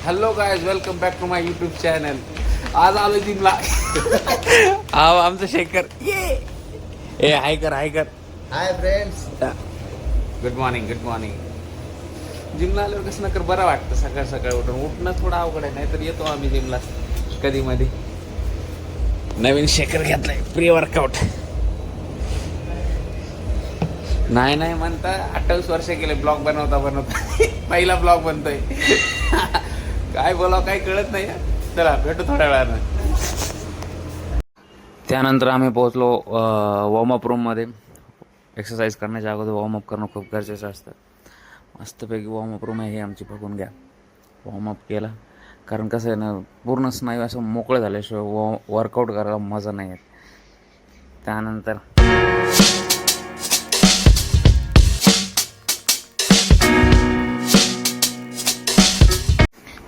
Hello guys, welcome back to my YouTube channel. आज आलो जिमला. हा आमचं शेखर. ए हाय कर. Hi friends. Good morning. जिमला आल्यावर कसं नकर बरं वाटतं. सकाळ सकाळ उठणं थोडं अवघड आहे, नाहीतर येतो आम्ही जिमला कधी मध्ये. नवीन शेखर घेतलाय प्री वर्कआउट. नाही म्हणता 28 वर्ष गेले ब्लॉग बनवता पहिला ब्लॉग बनतोय. काय बोलावं काही कळत नाही. चला भेटू थोड्या वेळानं. त्यानंतर आम्ही पोहोचलो वॉर्मअप रूममध्ये. एक्सरसाइज करण्याच्या अगोदर वॉर्मअप करणं खूप गरजेचं असतं. मस्तपैकी वॉर्मअप रूम आहे ही आमची, बघून घ्या. वॉर्मअप केला कारण कसं आहे ना, पूर्ण स्नायू असं मोकळं झाल्याशिवाय वर्कआउट करायला मजा नाही येत.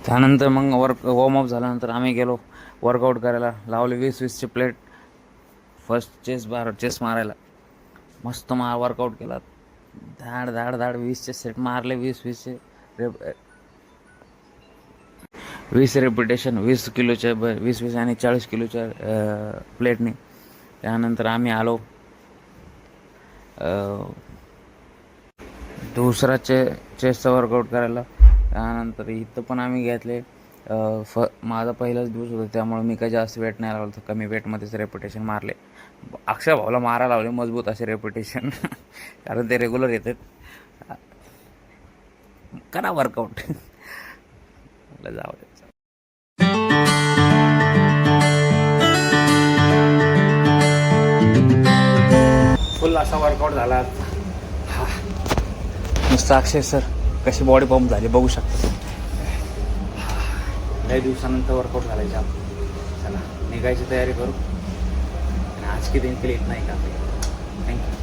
त्यानंतर मग वॉर्मअप झाल्यानंतर आम्ही गेलो वर्कआउट करायला. लावले 20-20ची प्लेट. फर्स्ट चेस्ट मारायला मस्त वर्कआउट केला. धाड 20चे सेट मारले. 20 रेपिटेशन, 20 किलोच्या 20 आणि 40 किलोच्या प्लेटने. त्यानंतर आम्ही आलो दुसरा चेस्टचा वर्कआउट करायला. त्यानंतर इथं पण आम्ही घेतले. माझा पहिलाच दिवस होता, त्यामुळे मी काही जास्त वेट नाही लावलं, तर कमी वेटमध्येच रेपिटेशन मारले. अक्षय भाऊला मारायला लावले मजबूत असे रेपिटेशन. कारण ते रेग्युलर येतात. करा वर्कआउट. जाऊ दे. फुल असा वर्कआउट झाला. नुसतं अक्षय सर कशी बॉडी पंप झाली बघू शकता. काही दिवसानंतर वर्कआउट घालायचं. चला निघायची तयारी करू. आणि आज किती क्लिप नाही का. थँक्यू.